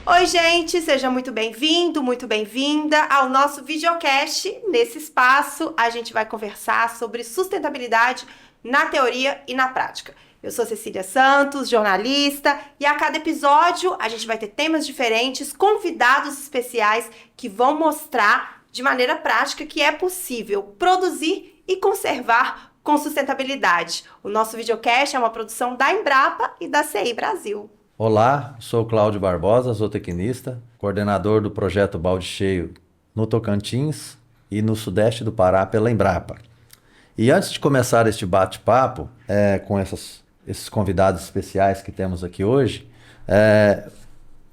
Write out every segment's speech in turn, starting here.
Oi, gente, seja muito bem-vindo, muito bem-vinda ao nosso videocast. Nesse espaço, a gente vai conversar sobre sustentabilidade na teoria e na prática. Eu sou Cecília Santos, jornalista, e a cada episódio a gente vai ter temas diferentes, convidados especiais que vão mostrar de maneira prática que é possível produzir e conservar com sustentabilidade. O nosso videocast é uma produção da Embrapa e da CI Brasil. Olá, sou Cláudio Barbosa, zootecnista, coordenador do projeto Balde Cheio no Tocantins e no sudeste do Pará pela Embrapa. E antes de começar este bate-papo com esses convidados especiais que temos aqui hoje,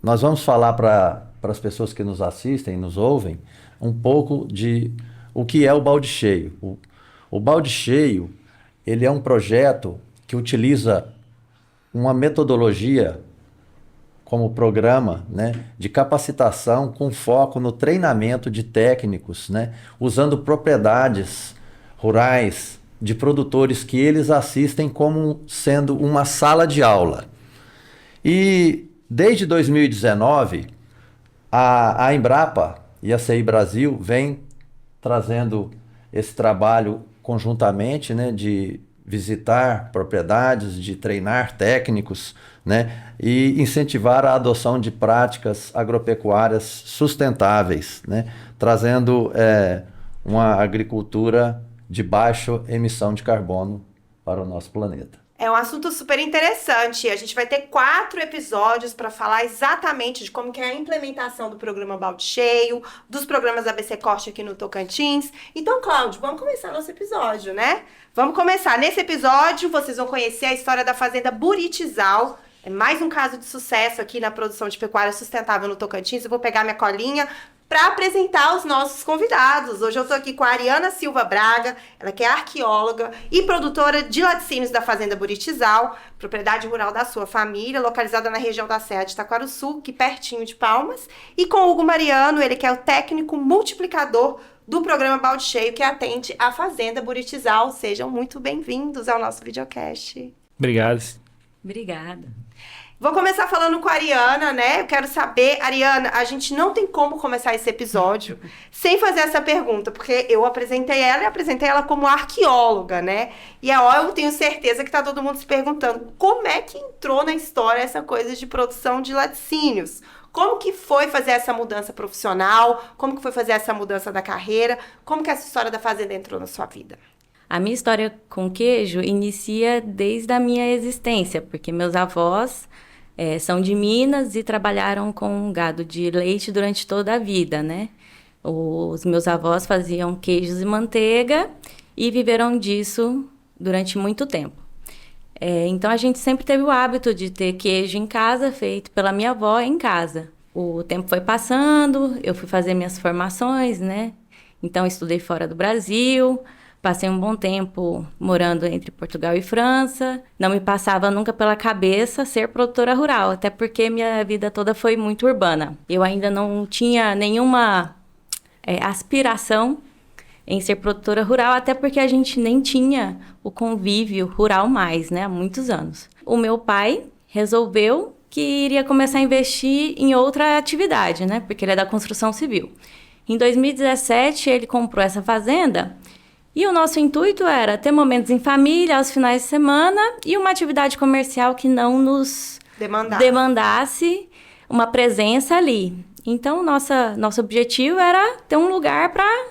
nós vamos falar para as pessoas que nos assistem e nos ouvem um pouco de o que é o Balde Cheio. O Balde Cheio, ele é um projeto que utiliza uma metodologia como programa, né, de capacitação com foco no treinamento de técnicos, né, usando propriedades rurais de produtores que eles assistem como sendo uma sala de aula. E desde 2019, a Embrapa e a CI Brasil vêm trazendo esse trabalho conjuntamente, né, de visitar propriedades, de treinar técnicos, né, e incentivar a adoção de práticas agropecuárias sustentáveis, né, trazendo uma agricultura de baixa emissão de carbono para o nosso planeta. É um assunto super interessante. A gente vai ter 4 episódios para falar exatamente de como que é a implementação do programa Balde Cheio, dos programas ABC Corte aqui no Tocantins. Então, Cláudio, vamos começar nosso episódio, né? Vamos começar. Nesse episódio, vocês vão conhecer a história da Fazenda Buritizal. É mais um caso de sucesso aqui na produção de pecuária sustentável no Tocantins. Eu vou pegar minha colinha para apresentar os nossos convidados. Hoje eu estou aqui com a Ariana Silva Braga, ela que é arqueóloga e produtora de laticínios da Fazenda Buritizal, propriedade rural da sua família, localizada na região da Serra de Taquarussu, aqui pertinho de Palmas, e com o Hugo Mariano, ele que é o técnico multiplicador do programa Balde Cheio, que atende a Fazenda Buritizal. Sejam muito bem-vindos ao nosso videocast. Obrigado. Obrigada. Vou começar falando com a Ariana, né? Eu quero saber, Ariana, a gente não tem como começar esse episódio sem fazer essa pergunta, porque eu apresentei ela e apresentei ela como arqueóloga, né? E eu tenho certeza que tá todo mundo se perguntando como é que entrou na história essa coisa de produção de laticínios? Como que foi fazer essa mudança profissional? Como que foi fazer essa mudança da carreira? Como que essa história da fazenda entrou na sua vida? A minha história com queijo inicia desde a minha existência, porque meus avós são de Minas e trabalharam com gado de leite durante toda a vida, né? Os meus avós faziam queijos e manteiga e viveram disso durante muito tempo. Então, a gente sempre teve o hábito de ter queijo em casa, feito pela minha avó em casa. O tempo foi passando, eu fui fazer minhas formações, né? Então, estudei fora do Brasil. Passei um bom tempo morando entre Portugal e França. Não me passava nunca pela cabeça ser produtora rural, até porque minha vida toda foi muito urbana. Eu ainda não tinha nenhuma aspiração em ser produtora rural, até porque a gente nem tinha o convívio rural mais, né, há muitos anos. O meu pai resolveu que iria começar a investir em outra atividade, né, porque ele é da construção civil. Em 2017, ele comprou essa fazenda. E o nosso intuito era ter momentos em família, aos finais de semana, e uma atividade comercial que não nos demandasse uma presença ali. Então, nosso objetivo era ter um lugar para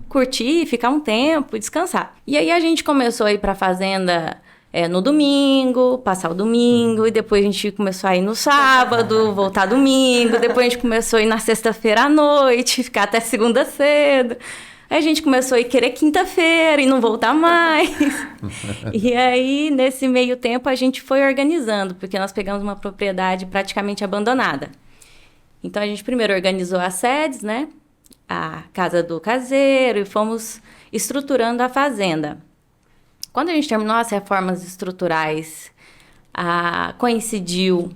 curtir, ficar um tempo, descansar. E aí a gente começou a ir para a fazenda no domingo, passar o domingo, e depois a gente começou a ir no sábado, voltar domingo, depois a gente começou a ir na sexta-feira à noite, ficar até segunda cedo. Aí a gente começou a ir querer quinta-feira e não voltar mais. E aí, nesse meio tempo, a gente foi organizando, porque nós pegamos uma propriedade praticamente abandonada. Então, a gente primeiro organizou as sedes, né? A casa do caseiro, e fomos estruturando a fazenda. Quando a gente terminou as reformas estruturais, coincidiu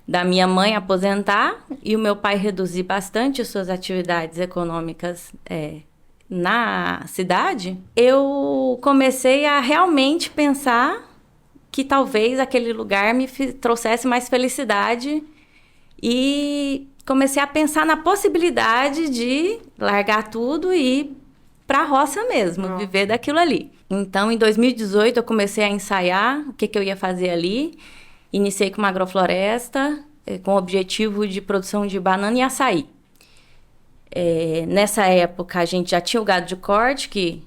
da minha mãe aposentar e o meu pai reduzir bastante as suas atividades econômicas na cidade, eu comecei a realmente pensar que talvez aquele lugar me trouxesse mais felicidade e comecei a pensar na possibilidade de largar tudo e ir para a roça mesmo, viver daquilo ali. Então, em 2018, eu comecei a ensaiar o que eu ia fazer ali. Iniciei com uma agrofloresta, com o objetivo de produção de banana e açaí. Nessa época, a gente já tinha o gado de corte, que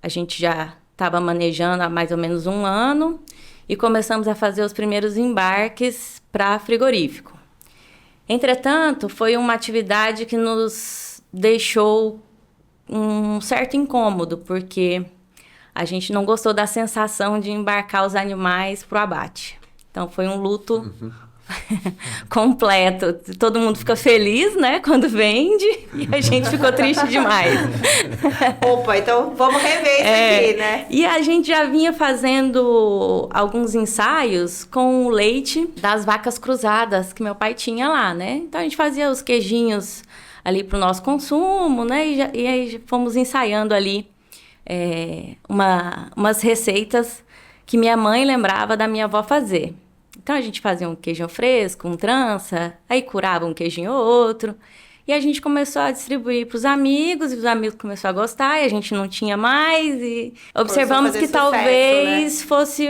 a gente já estava manejando há mais ou menos 1 ano, e começamos a fazer os primeiros embarques para frigorífico. Entretanto, foi uma atividade que nos deixou um certo incômodo, porque a gente não gostou da sensação de embarcar os animais para o abate. Então, foi um luto completo. Todo mundo fica feliz, né, quando vende, e a gente ficou triste demais. Opa, então vamos rever isso aqui, né? E a gente já vinha fazendo alguns ensaios com o leite das vacas cruzadas que meu pai tinha lá, né? Então, a gente fazia os queijinhos ali para o nosso consumo, né? E aí fomos ensaiando ali umas receitas que minha mãe lembrava da minha avó fazer. Então, a gente fazia um queijinho fresco, um trança, aí curava um queijinho ou outro. E a gente começou a distribuir para os amigos, e os amigos começaram a gostar, e a gente não tinha mais. E observamos que sucesso, talvez, né, fosse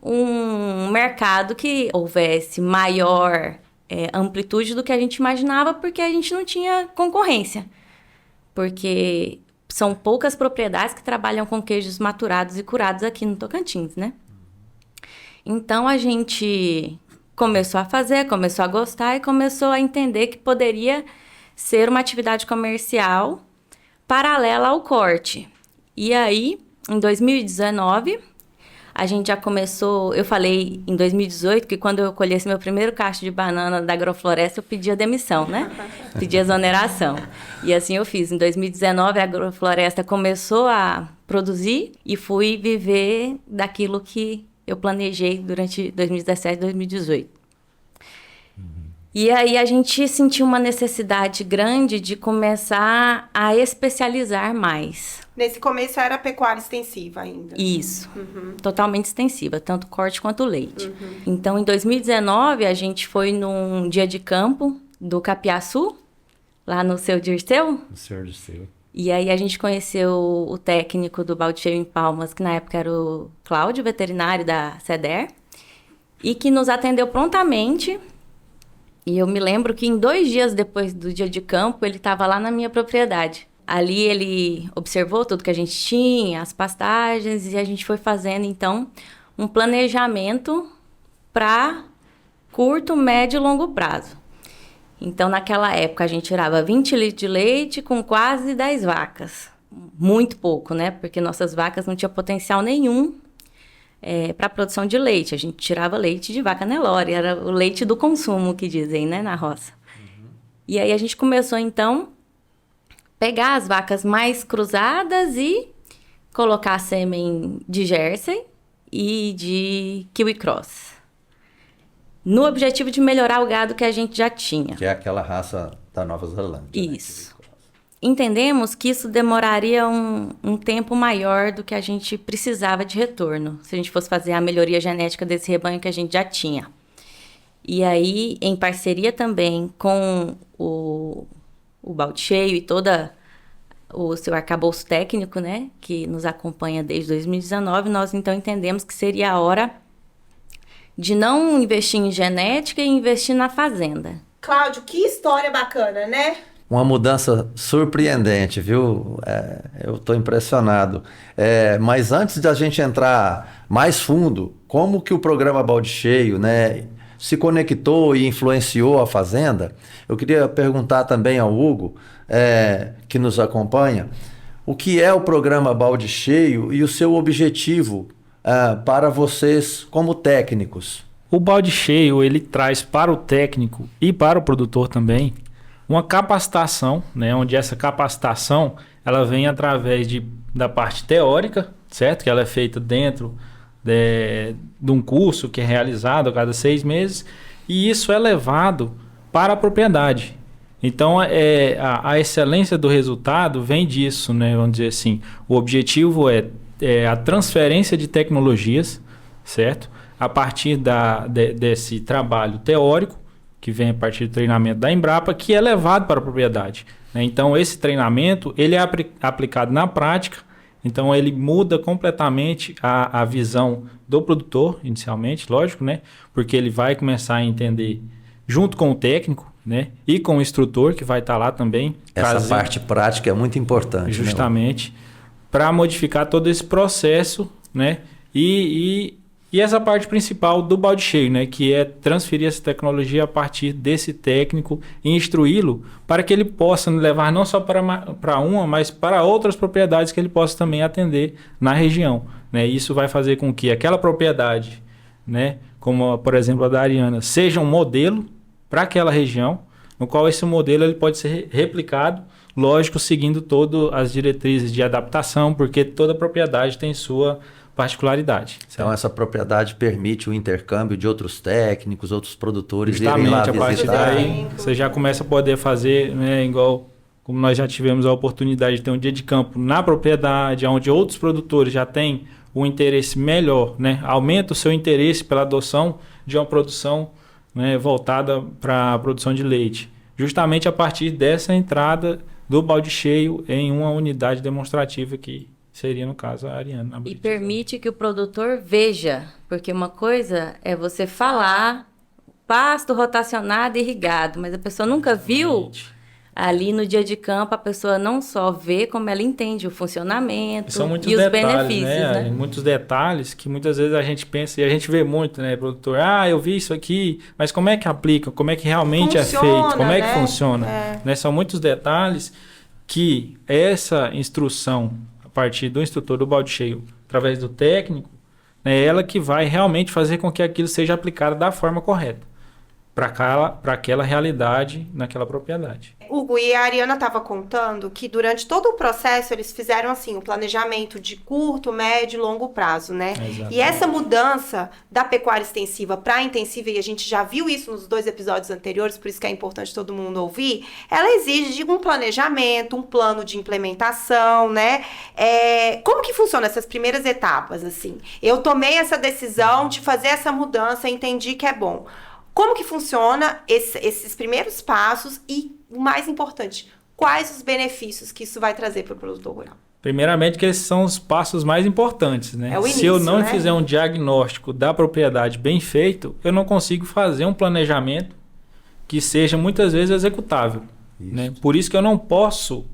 um mercado que houvesse maior amplitude do que a gente imaginava, porque a gente não tinha concorrência. Porque são poucas propriedades que trabalham com queijos maturados e curados aqui no Tocantins, né? Então, a gente começou a fazer, começou a gostar e começou a entender que poderia ser uma atividade comercial paralela ao corte. E aí, em 2019, a gente já começou... Eu falei em 2018 que quando eu colhesse meu primeiro cacho de banana da agrofloresta, eu pedia demissão, né? Pedia exoneração. E assim eu fiz. Em 2019, a agrofloresta começou a produzir e fui viver daquilo que eu planejei durante 2017 e 2018. E aí a gente sentiu uma necessidade grande de começar a especializar mais. Nesse começo era pecuária extensiva ainda. Isso, totalmente extensiva, tanto corte quanto leite. Então, em 2019, a gente foi num dia de campo do Capiaçu, lá no Seu Dirceu. No Senhor Dirceu. E aí a gente conheceu o técnico do Balde Cheio em Palmas, que na época era o Cláudio, veterinário da CEDER, e que nos atendeu prontamente. E eu me lembro que em 2 dias depois do dia de campo, ele estava lá na minha propriedade. Ali ele observou tudo que a gente tinha, as pastagens, e a gente foi fazendo, então, um planejamento para curto, médio e longo prazo. Então, naquela época, a gente tirava 20 litros de leite com quase 10 vacas. Muito pouco, né? Porque nossas vacas não tinham potencial nenhum para a produção de leite. A gente tirava leite de vaca Nelore, era o leite do consumo, que dizem, né? Na roça. E aí, a gente começou, então, pegar as vacas mais cruzadas e colocar sêmen de Jersey e de Kiwi Cross, no objetivo de melhorar o gado que a gente já tinha. Que é aquela raça da Nova Zelândia. Isso. Né? Entendemos que isso demoraria um tempo maior do que a gente precisava de retorno, se a gente fosse fazer a melhoria genética desse rebanho que a gente já tinha. E aí, em parceria também com o Balde Cheio e toda o seu arcabouço técnico, né, que nos acompanha desde 2019, nós então entendemos que seria a hora de não investir em genética e investir na fazenda. Cláudio, que história bacana, né? Uma mudança surpreendente, viu? Eu estou impressionado. Mas antes de a gente entrar mais fundo, como que o programa Balde Cheio, né, se conectou e influenciou a fazenda, eu queria perguntar também ao Hugo, que nos acompanha, o que é o programa Balde Cheio e o seu objetivo para vocês como técnicos? O Balde Cheio, ele traz para o técnico e para o produtor também uma capacitação, né, onde essa capacitação ela vem através da parte teórica, certo? Que ela é feita dentro de um curso que é realizado a cada 6 meses, e isso é levado para a propriedade. Então, a excelência do resultado vem disso, né? Vamos dizer assim, o objetivo é a transferência de tecnologias, certo? A partir desse trabalho teórico, que vem a partir do treinamento da Embrapa, que é levado para a propriedade, né? Então, esse treinamento ele é aplicado na prática, então ele muda completamente a visão do produtor, inicialmente, lógico, né? Porque ele vai começar a entender, junto com o técnico, né? E com o instrutor, que vai estar lá também. Essa parte prática é muito importante. Justamente, para modificar todo esse processo, né? E essa parte principal do balde cheio, né? Que é transferir essa tecnologia a partir desse técnico e instruí-lo para que ele possa levar não só para uma, mas para outras propriedades que ele possa também atender na região, né? Isso vai fazer com que aquela propriedade, né? Como, por exemplo, a da Ariana, seja um modelo para aquela região, no qual esse modelo ele pode ser replicado, lógico, seguindo todas as diretrizes de adaptação, porque toda propriedade tem sua particularidade. Então, essa propriedade permite o intercâmbio de outros técnicos, outros produtores irem lá visitar. Justamente, a partir daí, você já começa a poder fazer, né, igual como nós já tivemos a oportunidade de ter um dia de campo na propriedade, onde outros produtores já têm um interesse melhor, né? Aumenta o seu interesse pela adoção de uma produção, né, voltada para a produção de leite. Justamente a partir dessa entrada do balde cheio em uma unidade demonstrativa que seria, no caso, a Ariana. E permite que o produtor veja, porque uma coisa é você falar pasto rotacionado e irrigado, mas a pessoa nunca viu. Ali no dia de campo, a pessoa não só vê, como ela entende o funcionamento e os benefícios, né? Muitos detalhes que muitas vezes a gente pensa, e a gente vê muito, né, produtor? Ah, eu vi isso aqui, mas como é que aplica? Como é que realmente funciona, é feito? Como é que funciona? Né? São muitos detalhes que essa instrução, a partir do instrutor do balde cheio, através do técnico, é ela que vai realmente fazer com que aquilo seja aplicado da forma correta para aquela realidade naquela propriedade. Hugo, e a Ariana estava contando que durante todo o processo eles fizeram assim um planejamento de curto, médio e longo prazo, né? Exatamente. E essa mudança da pecuária extensiva para a intensiva, e a gente já viu isso nos 2 episódios anteriores, por isso que é importante todo mundo ouvir, ela exige um planejamento, um plano de implementação, né? Como que funciona essas primeiras etapas, assim? Eu tomei essa decisão de fazer essa mudança, entendi que é bom. Como que funciona esses primeiros passos e, o mais importante, quais os benefícios que isso vai trazer para o produtor rural? Primeiramente que esses são os passos mais importantes, né? É o início, se eu não né? fizer um diagnóstico da propriedade bem feito, eu não consigo fazer um planejamento que seja muitas vezes executável, né? Por isso que eu não posso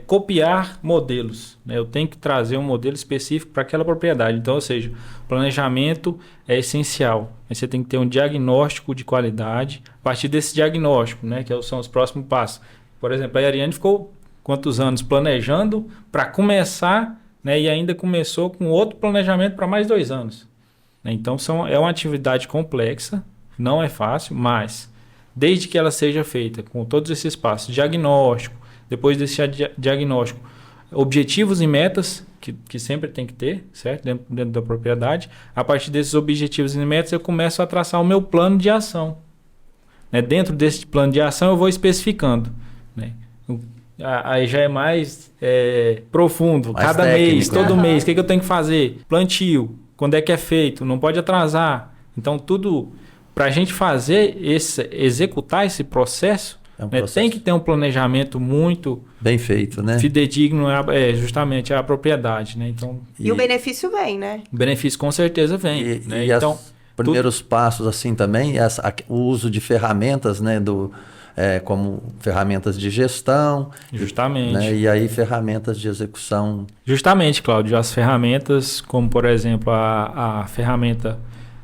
copiar modelos, né? Eu tenho que trazer um modelo específico para aquela propriedade. Então, ou seja, planejamento é essencial. Você tem que ter um diagnóstico de qualidade. A partir desse diagnóstico, né, que são os próximos passos. Por exemplo, a Ariane ficou quantos anos planejando para começar, né, e ainda começou com outro planejamento para mais 2 anos. Então, é uma atividade complexa, não é fácil, mas desde que ela seja feita com todos esses passos, diagnóstico, depois desse diagnóstico, objetivos e metas, que sempre tem que ter, certo? Dentro da propriedade. A partir desses objetivos e metas, eu começo a traçar o meu plano de ação. Né? Dentro desse plano de ação, eu vou especificando. Né? Aí já é mais profundo. Mais cada técnico, mês, todo mês, o que eu tenho que fazer? Plantio, quando é que é feito? Não pode atrasar. Então, tudo para a gente executar esse processo, tem que ter um planejamento muito bem feito, né? Fidedigno justamente à propriedade, né? Então, e o benefício vem, né? O benefício com certeza vem. Né? E então, primeiros passos assim também, o uso de ferramentas, né? Como ferramentas de gestão. Justamente. Né? E aí ferramentas de execução. Justamente, Cláudio. As ferramentas, como por exemplo a ferramenta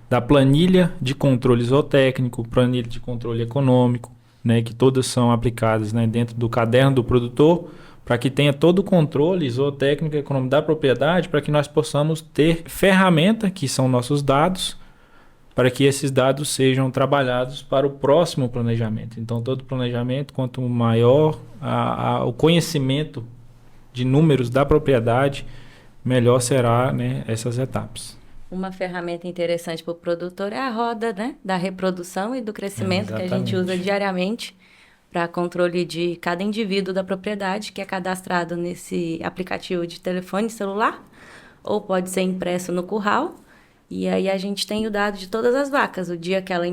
da planilha de controle zootécnico, planilha de controle econômico, né, que todas são aplicadas, né, dentro do caderno do produtor, para que tenha todo o controle zootécnico e econômico da propriedade, para que nós possamos ter ferramenta, que são nossos dados, para que esses dados sejam trabalhados para o próximo planejamento. Então, todo planejamento, quanto maior o conhecimento de números da propriedade, melhor será, né, essas etapas. Uma ferramenta interessante para o produtor é a roda, né, da reprodução e do crescimento, que a gente usa diariamente para controle de cada indivíduo da propriedade, que é cadastrado nesse aplicativo de telefone celular, ou pode ser impresso no curral. E aí a gente tem o dado de todas as vacas, o dia que ela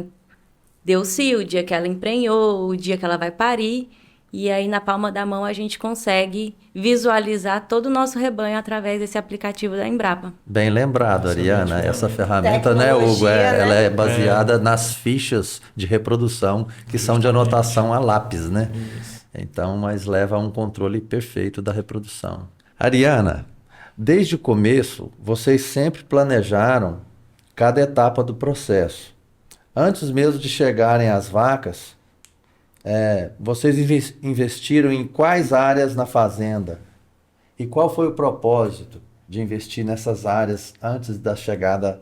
deu-se o dia que ela emprenhou, o dia que ela vai parir. E aí, na palma da mão, a gente consegue visualizar todo o nosso rebanho através desse aplicativo da Embrapa. Bem lembrado, Ariana. Essa ferramenta, né, Hugo? Tecnologia, Ela né? é baseada nas fichas de reprodução, que são de anotação a lápis, né? Então, mas leva a um controle perfeito da reprodução. Ariana, desde o começo, vocês sempre planejaram cada etapa do processo. Antes mesmo de chegarem às vacas, vocês investiram em quais áreas na fazenda? E qual foi o propósito de investir nessas áreas antes da chegada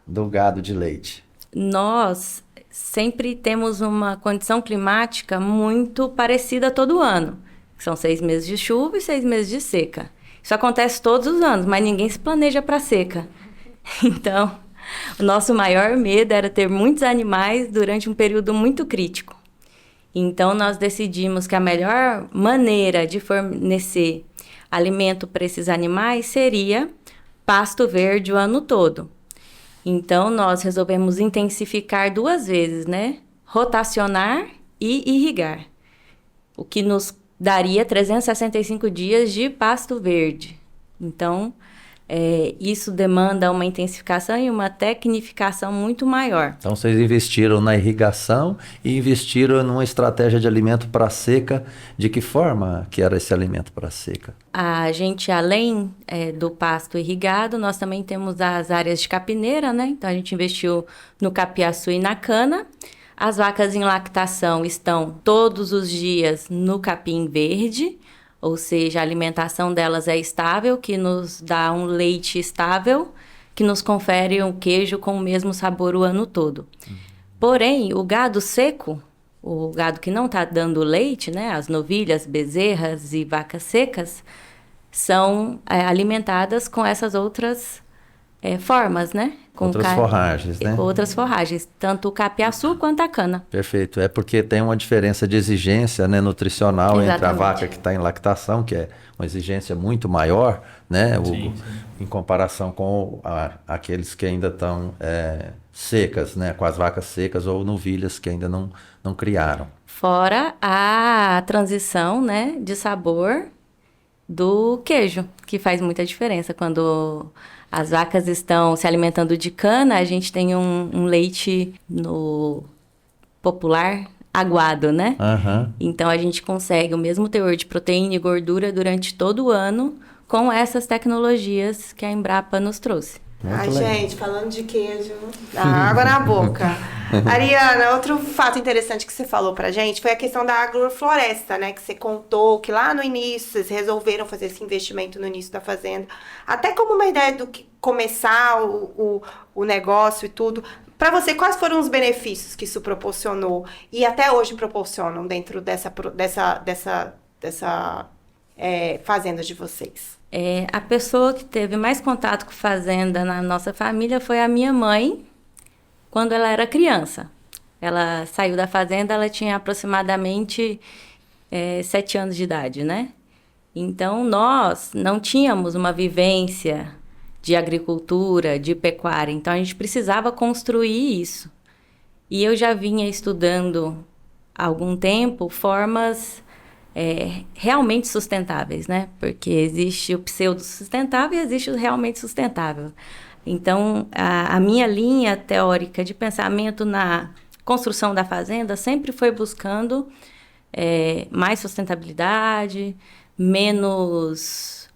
do gado de leite? Nós sempre temos uma condição climática muito parecida todo ano. São 6 meses de chuva e 6 meses de seca. Isso acontece todos os anos, mas ninguém se planeja para seca. Então, o nosso maior medo era ter muitos animais durante um período muito crítico. Então, nós decidimos que a melhor maneira de fornecer alimento para esses animais seria pasto verde o ano todo. Então, nós resolvemos intensificar 2 vezes, né? Rotacionar e irrigar, o que nos daria 365 dias de pasto verde. Então, isso demanda uma intensificação e uma tecnificação muito maior. Então, vocês investiram na irrigação e investiram numa estratégia de alimento para seca. De que forma que era esse alimento para seca? A gente, além do pasto irrigado, nós também temos as áreas de capineira, né? Então, a gente investiu no capiaçu e na cana. As vacas em lactação estão todos os dias no capim verde, ou seja, a alimentação delas é estável, que nos dá um leite estável, que nos confere um queijo com o mesmo sabor o ano todo. Porém, o gado seco, o gado que não está dando leite, né, as novilhas, bezerras e vacas secas, são alimentadas com essas outras formas, né? Com Outras forragens, né? Outras forragens, tanto o capiaçu quanto a cana. Perfeito. É porque tem uma diferença de exigência, né, nutricional entre a Exatamente. vaca que está em lactação, que é uma exigência muito maior, né, Hugo, em comparação com aqueles que ainda estão secas, né, com as vacas secas ou novilhas que ainda não criaram. Fora a transição, né, de sabor do queijo, que faz muita diferença. Quando as vacas estão se alimentando de cana, a gente tem um leite no popular aguado, né? Aham. Então, a gente consegue o mesmo teor de proteína e gordura durante todo o ano com essas tecnologias que a Embrapa nos trouxe. Ai, legal. gente, falando de queijo, dá água na boca. Ariana, outro fato interessante que você falou pra gente foi a questão da agrofloresta, né? Que você contou que lá no início vocês resolveram fazer esse investimento no início da fazenda. Até como uma ideia do que começar o negócio e tudo. Pra você, quais foram os benefícios que isso proporcionou e até hoje proporcionam dentro dessa fazenda de vocês? A pessoa que teve mais contato com fazenda na nossa família foi a minha mãe, quando ela era criança. Ela saiu da fazenda, ela tinha aproximadamente 7 anos de idade, né? Então, nós não tínhamos uma vivência de agricultura, de pecuária. Então, a gente precisava construir isso. E eu já vinha estudando há algum tempo formas realmente sustentáveis, né? Porque existe o pseudo-sustentável e existe o realmente sustentável. Então, a minha linha teórica de pensamento na construção da fazenda sempre foi buscando mais sustentabilidade, menos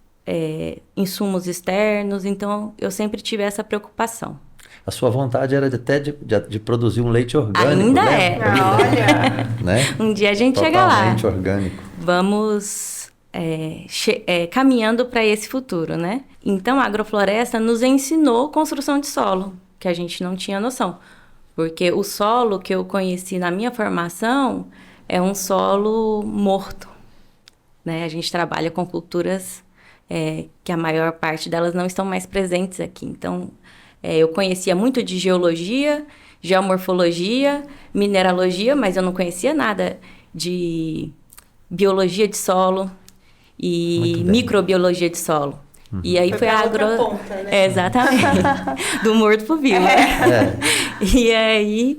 insumos externos. Então, eu sempre tive essa preocupação. A sua vontade era até de produzir um leite orgânico, Ainda né? Olha! Né? Um dia a gente chega lá. Totalmente orgânico. Vamos caminhando para esse futuro, né? Então, a agrofloresta nos ensinou construção de solo, que a gente não tinha noção. Porque o solo que eu conheci na minha formação é um solo morto, né? A gente trabalha com culturas que a maior parte delas não estão mais presentes aqui. Então, eu conhecia muito de geologia, geomorfologia, mineralogia, mas eu não conhecia nada de biologia de solo e microbiologia de solo. E aí foi a outra ponta, né? Exatamente. Do morto pro vivo. E aí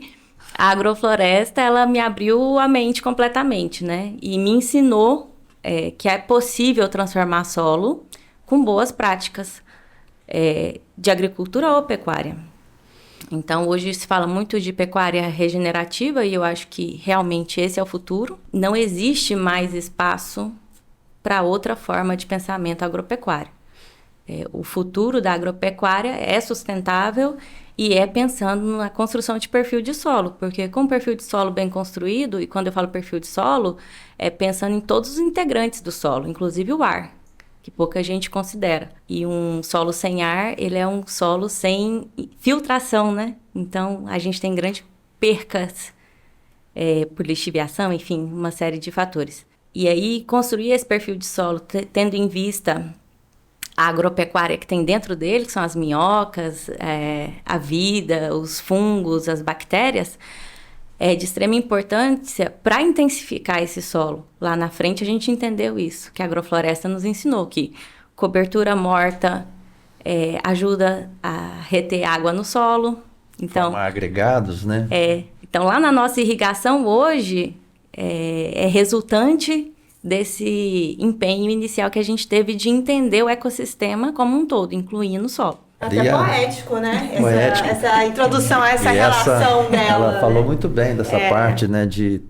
A agrofloresta, ela me abriu a mente completamente, né? E me ensinou que é possível transformar solo com boas práticas de agricultura ou pecuária. Então, hoje se fala muito de pecuária regenerativa e eu acho que realmente esse é o futuro. Não existe mais espaço para outra forma de pensamento agropecuário. O futuro da agropecuária é sustentável e é pensando na construção de perfil de solo, porque com perfil de solo bem construído, e quando eu falo perfil de solo, é pensando em todos os integrantes do solo, inclusive o ar, que pouca gente considera. E um solo sem ar, ele é um solo sem filtração, né? Então, a gente tem grandes percas por lixiviação, enfim, uma série de fatores. E aí, construir esse perfil de solo, tendo em vista a agropecuária que tem dentro dele, que são as minhocas, a vida, os fungos, as bactérias, é de extrema importância para intensificar esse solo. Lá na frente a gente entendeu isso, que a agrofloresta nos ensinou, que cobertura morta ajuda a reter água no solo. Então, formar agregados, né? Então, lá na nossa irrigação hoje, é resultante desse empenho inicial que a gente teve de entender o ecossistema como um todo, incluindo o solo. Até poético, né? Poético. Essa introdução a essa relação dela. Ela falou muito bem dessa parte, né, de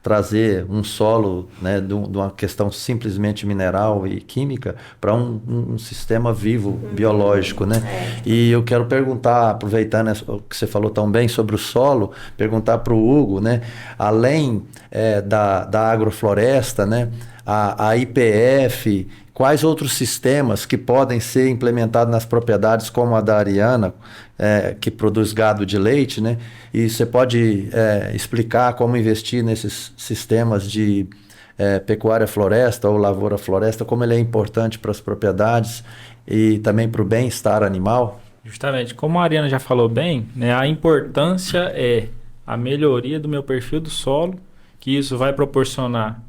trazer um solo, né, de uma questão simplesmente mineral e química para um sistema vivo, biológico, né? E eu quero perguntar, aproveitando o que você falou tão bem sobre o solo, perguntar para o Hugo, né, além da agrofloresta, né, a IPF, quais outros sistemas que podem ser implementados nas propriedades, como a da Ariana, que produz gado de leite, né? E você pode explicar como investir nesses sistemas de pecuária floresta ou lavoura floresta, como ele é importante para as propriedades e também para o bem-estar animal? Justamente, como a Ariana já falou bem, né, a importância é a melhoria do meu perfil do solo, que isso vai proporcionar,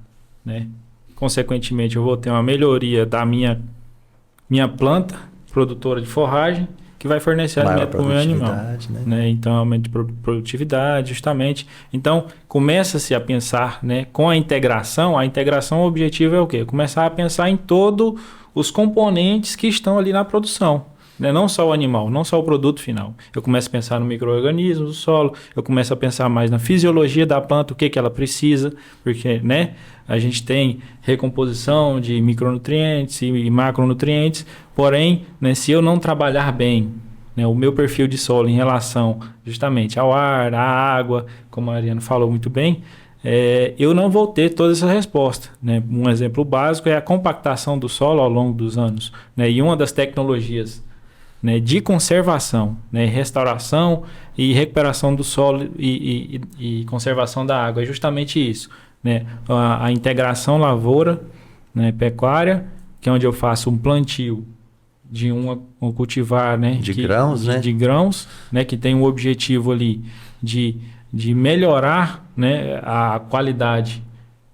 né? Consequentemente, eu vou ter uma melhoria da minha planta produtora de forragem, que vai fornecer alimento para o meu animal. Né? Então, aumento de produtividade, justamente. Então, começa-se a pensar, né, com a integração, o objetivo é o quê? Começar a pensar em todos os componentes que estão ali na produção. Né? Não só o animal, não só o produto final. Eu começo a pensar no micro-organismo do solo, eu começo a pensar mais na fisiologia da planta, o que ela precisa, porque, né, a gente tem recomposição de micronutrientes e macronutrientes, porém, né, se eu não trabalhar bem, né, o meu perfil de solo em relação justamente ao ar, à água, como a Ariana falou muito bem, eu não vou ter toda essa resposta. Né? Um exemplo básico é a compactação do solo ao longo dos anos. Né? E uma das tecnologias, né, de conservação, né, restauração e recuperação do solo e conservação da água. É justamente isso. Né? A integração lavoura, né, pecuária, que é onde eu faço um plantio de um cultivar, né, grãos, né? De grãos, né, que tem o objetivo ali de melhorar, né, a qualidade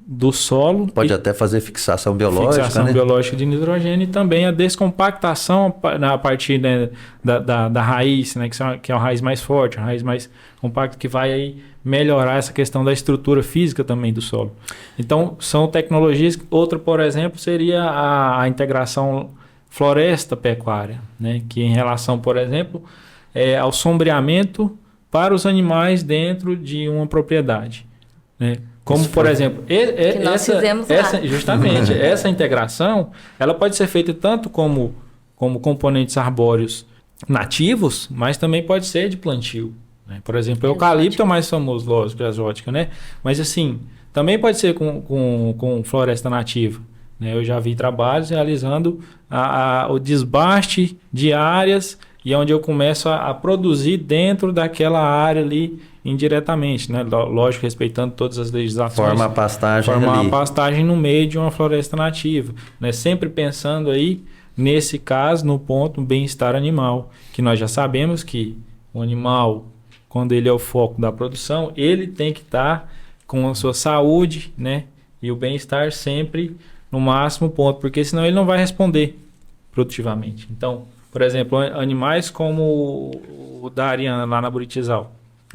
do solo. Pode até fazer fixação biológica, fixação, né? Biológica de nitrogênio e também a descompactação a partir, né, da raiz, né, que é uma raiz mais forte, uma raiz mais compacta, que vai aí melhorar essa questão da estrutura física também do solo. Então, são tecnologias. Outra, por exemplo, seria a integração floresta-pecuária, né, que em relação, por exemplo, ao sombreamento para os animais dentro de uma propriedade, né? Como, por exemplo, justamente essa integração, ela pode ser feita tanto como componentes arbóreos nativos, mas também pode ser de plantio. Né? Por exemplo, o eucalipto é o mais famoso, lógico, exótica, né? Mas assim, também pode ser com floresta nativa. Né? Eu já vi trabalhos realizando o desbaste de áreas e onde eu começo a produzir dentro daquela área ali indiretamente, né? Lógico, respeitando todas as legislações. Forma a pastagem ali. Uma pastagem no meio de uma floresta nativa. Né? Sempre pensando aí, nesse caso, no ponto do bem-estar animal. Que nós já sabemos que o animal, quando ele é o foco da produção, ele tem que estar com a sua saúde, né? E o bem-estar sempre no máximo ponto, porque senão ele não vai responder produtivamente. Então, por exemplo, animais como o da Ariana lá na Buritizal,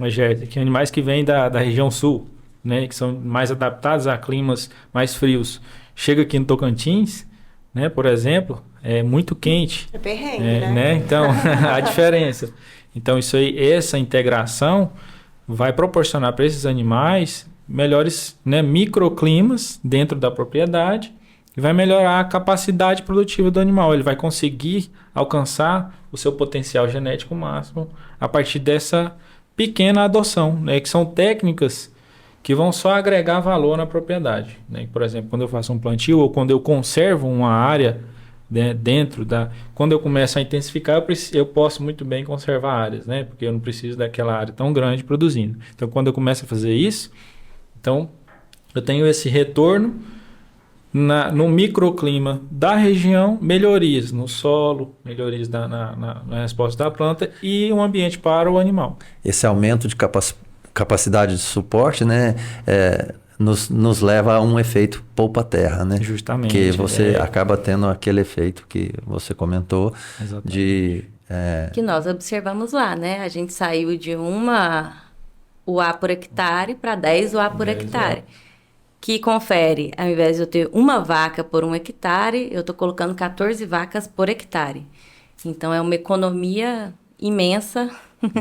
Gerta, que animais que vêm da região sul, né, que são mais adaptados a climas mais frios. Chega aqui no Tocantins, né, por exemplo, é muito quente. É perrengue, né? Então, a diferença. Então, isso aí, essa integração vai proporcionar para esses animais melhores, né, microclimas dentro da propriedade e vai melhorar a capacidade produtiva do animal. Ele vai conseguir alcançar o seu potencial genético máximo a partir dessa pequena adoção, né, que são técnicas que vão só agregar valor na propriedade, né? Por exemplo, quando eu faço um plantio ou quando eu conservo uma área, né, dentro da... Quando eu começo a intensificar, eu posso muito bem conservar áreas, né? Porque eu não preciso daquela área tão grande produzindo. Então, quando eu começo a fazer isso, então eu tenho esse retorno no microclima da região, melhorias no solo, melhorias na resposta da planta e um ambiente para o animal. Esse aumento de capacidade de suporte, né, nos leva a um efeito poupa-terra, né? Justamente. Que você acaba tendo aquele efeito que você comentou. Exatamente. De... Que nós observamos lá, né? A gente saiu de uma UA por hectare para 10 UA por hectare. Que confere, ao invés de eu ter uma vaca por 1 hectare, eu estou colocando 14 vacas por hectare. Então, é uma economia imensa.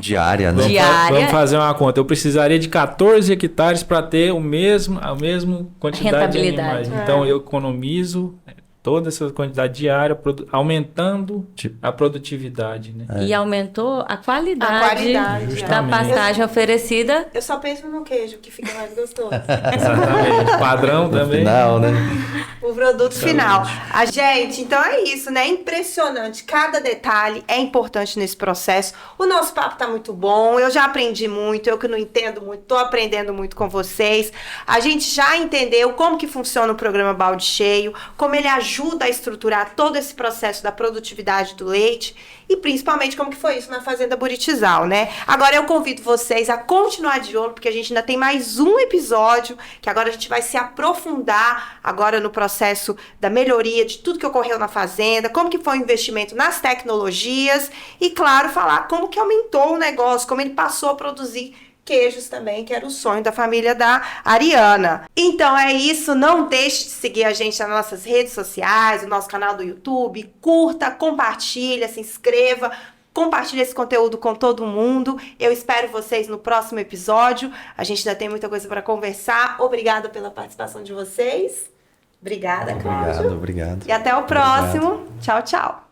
Diária, né? Vamos fazer uma conta. Eu precisaria de 14 hectares para ter a mesma quantidade de animais. Então, eu economizo toda essa quantidade diária, aumentando a produtividade, né? E aumentou a qualidade da pastagem oferecida. Eu só penso no queijo, que fica mais gostoso. Exatamente. Padrão também. Final, né? O produto final. A gente, então é isso, né? Impressionante. Cada detalhe é importante nesse processo. O nosso papo tá muito bom. Eu já aprendi muito. Eu que não entendo muito, tô aprendendo muito com vocês. A gente já entendeu como que funciona o programa Balde Cheio, como ele ajuda a estruturar todo esse processo da produtividade do leite e principalmente como que foi isso na Fazenda Buritizal, né? Agora eu convido vocês a continuar de olho, porque a gente ainda tem mais um episódio, que agora a gente vai se aprofundar agora no processo da melhoria de tudo que ocorreu na fazenda, como que foi o investimento nas tecnologias e, claro, falar como que aumentou o negócio, como ele passou a produzir queijos também, que era o sonho da família da Ariana. Então é isso, não deixe de seguir a gente nas nossas redes sociais, no nosso canal do YouTube, curta, compartilha, se inscreva, compartilhe esse conteúdo com todo mundo. Eu espero vocês no próximo episódio. A gente ainda tem muita coisa para conversar. Obrigada pela participação de vocês. Obrigada, Cláudio. Obrigado. E até o próximo. Tchau, tchau.